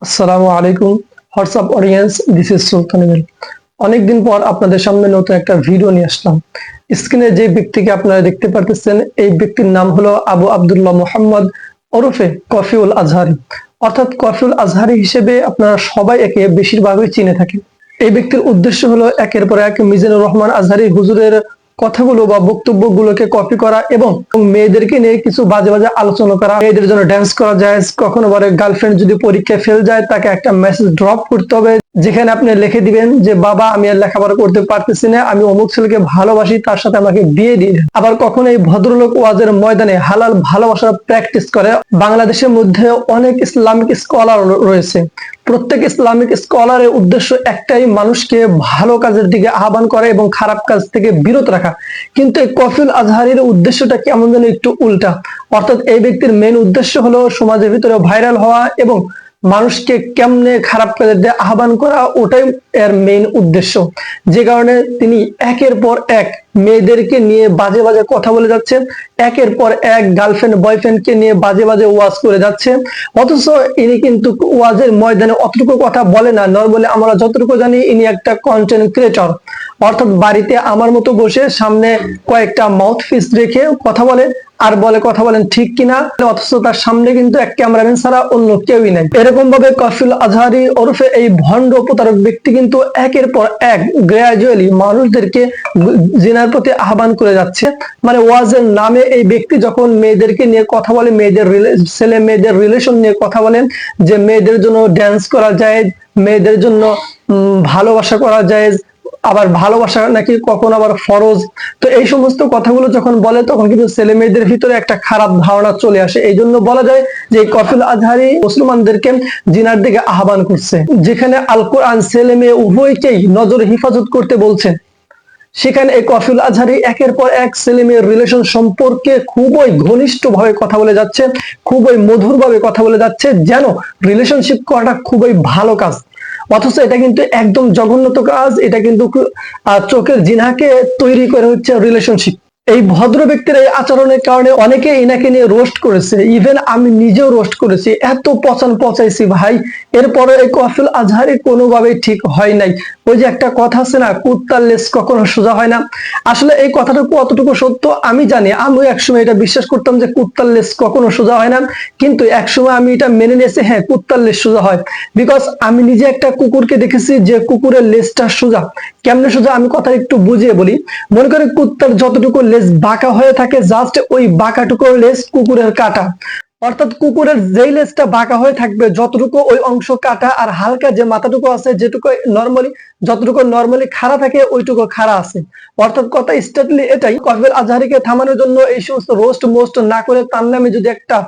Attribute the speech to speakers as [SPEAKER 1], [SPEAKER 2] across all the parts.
[SPEAKER 1] আসসালামু আলাইকুম WhatsApp audience, this is Sultan email. অনেকদিন পর আপনাদের সামনে নতুন একটা ভিডিও নিয়ে আসলাম। স্ক্রিনে যে ব্যক্তিকে আপনারা দেখতে পারতেছেন, এই ব্যক্তির নাম হলো আবু আব্দুল্লাহ মোহাম্মদ ওরফে কফিউল আজহারি। অর্থাৎ কফিউল আজহারি হিসেবে আপনারা সবাই একে বেশিরভাগই চিনে থাকেন। এই ব্যক্তির উদ্দেশ্য হলো একের পর এক মিজানুর রহমান আজহারি হুজুরের কথাগুলো বা বক্তব্যগুলোকে কপি করা এবং মেয়েদেরকে নিয়ে কিছু বাজে বাজে আলোচনা করা। মেয়েদের জন্য ড্যান্স করা যায়, কখনো বলে গার্লফ্রেন্ড যদি পরীক্ষায় ফেল যায় তাকে একটা মেসেজ ড্রপ করতে হবে, যেখানে আপনি লিখে দিবেন যে বাবা আমি আর লেখাপড়া করতে পারতেছি না, আমি অমুক ছেলেকে ভালোবাসি, তার সাথে আমাকে বিয়ে দিয়ে দেন। আবার কখনো এই ভদ্রলোক ওয়াজের ময়দানে হালাল ভালোবাসার প্র্যাকটিস করে। বাংলাদেশের মধ্যে অনেক ইসলামিক স্কলার রয়েছে। প্রত্যেক ইসলামিক স্কলারের উদ্দেশ্য একটাই, মানুষকে ভালো কাজের দিকে আহ্বান করা এবং খারাপ কাজ থেকে বিরত রাখা। কিন্তু এই কফিউল আজহারির উদ্দেশ্যটা কেমন যেন একটু উল্টা। অর্থাৎ এই ব্যক্তির মেইন উদ্দেশ্য হলো সমাজের ভিতরে ভাইরাল হওয়া এবং মানুষকে কেমনে খারাপ কাজের দিকে আহ্বান করা, ওটাই এর মেইন উদ্দেশ্য। যে কারণে তিনি একের পর এক মেয়েদেরকে নিয়ে বাজে বাজে কথা বলে যাচ্ছেন, একের পর এক গার্লফ্রেন্ড বয়ফ্রেন্ডকে নিয়ে বাজে বাজে ওয়াজ করে যাচ্ছে। অথচ ইনি কিন্তু ওয়াজের ময়দানে অতটুকু কথা বলে না। নরমালি আমরা যতটুকু জানি ইনি একটা কন্টেন্ট ক্রিয়েটর, অর্থাৎ বাড়িতে আমার মতো বসে সামনে কয়েকটা মাউথ পিস রেখে কথা বলে আর বলে কথা বলেন ঠিক কিনা, অথচ তার সামনে কিন্তু এক ক্যামেরাম্যান ছাড়া অন্য কেউই নাই। এরকম ভাবে কফিউল আজহারি ওরফে এই ভণ্ড প্রতারক ব্যক্তি কিন্তু একের পর এক গ্রাজুয়ালি মানুষদেরকে জিনার প্রতি আহ্বান করে যাচ্ছে। মানে ওয়াজের নামে এই ব্যক্তি যখন মেয়েদেরকে নিয়ে কথা বলে, ছেলে মেয়েদের রিলেশন নিয়ে কথা বলেন, যে মেয়েদের জন্য ড্যান্স করা যায়, মেয়েদের জন্য ভালোবাসা করা যায়, আবার ভালোবাসা নাকি কখন আবার ফরজ। তো এই সমস্ত কথাগুলো যখন বলে তখন কিন্তু ছেলে মেয়েদের ভিতরে একটা খারাপ ধারণা চলে আসে। এই জন্য বলা যায় যে কফিউল আজহারি মুসলমানদেরকে জিনার দিকে আহ্বান করছে। যেখানে আল কোরআন ছেলে মেয়ে উভয়কেই নজর হেফাজত করতে বলছে, সেখানে এই কফিউল আজহারি একের পর এক ছেলে মেয়ের রিলেশন সম্পর্কে খুবই ঘনিষ্ঠ ভাবে কথা বলে যাচ্ছে, খুবই মধুর ভাবে কথা বলে যাচ্ছে, যেন রিলেশনশিপ করাটা খুবই ভালো কাজ। অথচ এটা কিন্তু একদম জঘন্যত কাজ। এটা কিন্তু চোখের জিনাকে তৈরি করে হচ্ছে রিলেশনশিপ। এই ভদ্র ব্যক্তির এই আচরণের কারণে অনেকে ইনাকে নিয়ে রোস্ট করেছে, ইভেন আমি নিজেও রোস্ট করেছি, এত পচাইছি ভাই। এরপরে এই কফিউল আজহারি কোনোভাবেই ঠিক হয় নাই। ওই যে একটা কথা আছে না, কুত্তার লেজ কখনো সোজা হয় না। আসলে এই কথাটুকু অতটুকু সত্য আমি জানি। আমি একসময় এটা বিশ্বাস করতাম যে কুত্তার লেজ কখনো সোজা হয় না, কিন্তু একসময় আমি এটা মেনে নিয়েছি, হ্যাঁ কুত্তার লেজ সোজা হয়। বিকজ আমি নিজে একটা কুকুরকে দেখেছি যে কুকুরের লেজটা সোজা। কেমনে সোজা আমি কথা একটু বুঝিয়ে বলি। মনে করি কুত্তার যতটুকু লেজ বাঁকা হয়ে থাকে, জাস্ট ওই বাঁকাটুকুর লেজ কুকুরের কাটা। অর্থাৎ কুকুরের যেই লেজটা বাঁকা হয়ে থাকবে, যতটুকু ওই অংশ কাটা, আর হালকা যে মাথাটুকু আছে, যেটুকু নর্মালি খাড়া থাকে ওইটুকু খাড়া আছে। অর্থাৎ কথা স্ট্রেটলি এটাই। কফিউল আজহারিকে থামানোর জন্য এই সমস্ত রোস্ট না করে তার নামে যদি একটা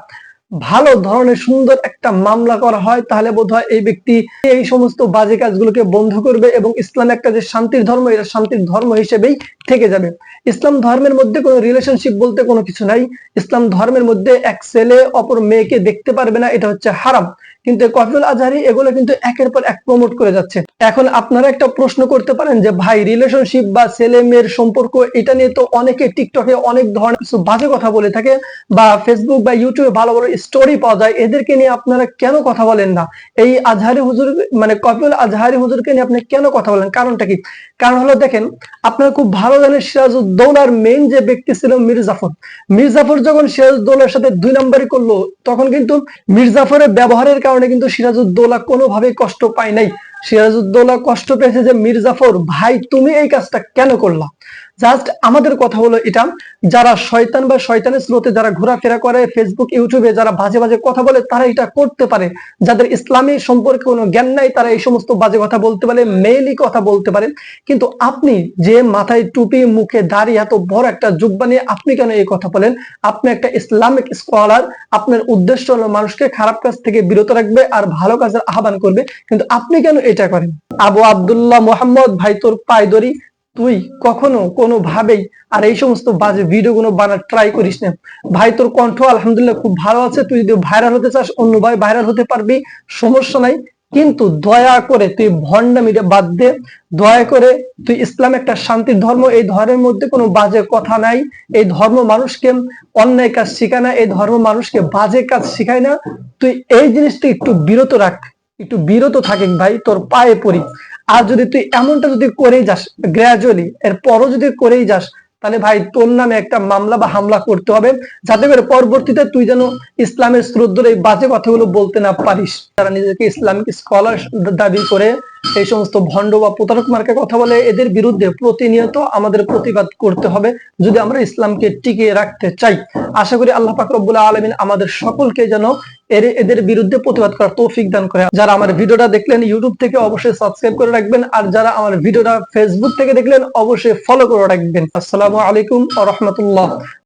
[SPEAKER 1] ভালো ধরনের সুন্দর একটা মামলা করা হয়, তাহলে বোধহয় এই ব্যক্তি এই সমস্ত বাজে কাজগুলোকে বন্ধ করবে এবং ইসলাম একটা যে শান্তির ধর্ম, এটা শান্তির ধর্ম হিসেবেই থেকে যাবে। ইসলাম ধর্মের মধ্যে কোনো রিলেশনশিপ বলতে কোনো কিছু নাই। ইসলাম ধর্মের মধ্যে এক ছেলে অপর মেয়েকে দেখতে পারবে না, এটা হচ্ছে হারাম। কিন্তু কফিউল আজহারি এগুলো কিন্তু একের পর এক প্রমোট করে যাচ্ছে। এখন আপনারা একটা প্রশ্ন করতে পারেন যে ভাই, রিলেশনশিপ বা ছেলে মেয়ের সম্পর্ক, এটা নিয়ে তো অনেকে টিকটকে অনেক ধরনের কিছু বাজে কথা বলে থাকে, বা ফেসবুক বা ইউটিউবে ভালো ভালো স্টোরি পাওয়া যায়, এদেরকে নিয়ে আপনারা কেন কথা বলেন না? এই আজহারি হুজুর মানে কফিউল আজহারি হুজুরকে নিয়ে আপনি কেন কথা বলেন? কারণটা কি? কারণ হলো দেখেন, আপনারা খুব ভালো জানেন সিরাজউদ্দৌলার মেইন যে ব্যক্তি ছিল মির্জাফর যখন সিরাজউদ্দৌলার সাথে 2 নম্বরই করলো, তখন কিন্তু মির্জাফরের ব্যবহারের কারণে কিন্তু সিরাজউদ্দৌলা কোনোভাবেই কষ্ট পায় নাই। সিরাজউদ্দৌলা কষ্ট পেয়েছে যে মির্জাফর ভাই তুমি এই কাজটা কেন করলা। জাস্ট আমাদের কথা হলো এটা, যারা শয়তান বা শয়তানের স্রোতে যারা ঘোরাফেরা করে ফেসবুক ইউটিউবে, যারা বাজে বাজে কথা বলে, তারা এটা করতে পারে। যাদের ইসলামী সম্পর্কে কোনো জ্ঞান নাই, তারা এই সমস্ত বাজে কথা বলতে পারে, মেইলি কথা বলতে পারে। কিন্তু আপনি যে মাথায় টুপি, মুখে দাড়ি, এত বড় একটা জুব্বা নিয়ে আপনি কেন এই কথা বলেন? আপনি একটা ইসলামিক স্কলার, আপনার উদ্দেশ্য হলো মানুষকে খারাপ কাজ থেকে বিরত রাখবে আর ভালো কাজের আহ্বান করবে, কিন্তু আপনি কেন এটা করেন? আবু আব্দুল্লাহ মোহাম্মদ, ভাই তোর পায়ে ধরি, তুই কখনো কোনো ভাবেই আর এই সমস্ত বাজে ভিডিও গুলো বানার ট্রাই করিস না ভাই। তোর কণ্ঠ আলহামদুলিল্লাহ খুব ভালো আছে, তুই যদি ভাইরাল হতে চাস অন্যভাবে ভাইরাল হতে পারবি, সমস্যা নাই। কিন্তু দয়া করে তুই ভণ্ডামিটা বাদ দে। দয়া করে তুই ইসলাম একটা শান্তির ধর্ম, এই ধর্মের মধ্যে কোনো বাজে কথা নাই। এই ধর্ম মানুষকে অন্যায় কাজ শিখায় না, এই ধর্ম মানুষকে বাজে কাজ শিখায় না। তুই এই জিনিসটা একটু বিরত রাখ। একটু বিরত থাকে ভাই, তোর পায়ে পড়ি। আর যদি তুই এমনটা যদি করেই যাস গ্রাজুয়ালি, এরপরও যদি করেই যাস, তাহলে ভাই তোর নামে একটা মামলা বা হামলা করতে হবে, যাতে করে পরবর্তীতে তুই যেন ইসলামের স্রোত ধরে এই বাজে কথাগুলো বলতে না পারিস। তারা নিজেকে ইসলামিক স্কলার দাবি করে এই সমস্ত ভণ্ড বা প্রতারক মার্কা কথা বলে, এদের বিরুদ্ধে প্রতিনিয়ত আমাদের প্রতিবাদ করতে হবে যদি আমরা ইসলামকে টিকিয়ে রাখতে চাই। আশা করি আল্লাহ পাক রব্বুল আলামিন আমাদের সকলকে যেন এদের বিরুদ্ধে প্রতিবাদ করার তৌফিক দান করে। যারা আমার ভিডিওটা দেখলেন ইউটিউব থেকে, অবশ্যই সাবস্ক্রাইব করে রাখবেন, আর যারা আমার ভিডিওটা ফেসবুক থেকে দেখলেন অবশ্যই ফলো করে রাখবেন। আসসালামু আলাইকুম ওয়া রাহমাতুল্লাহ।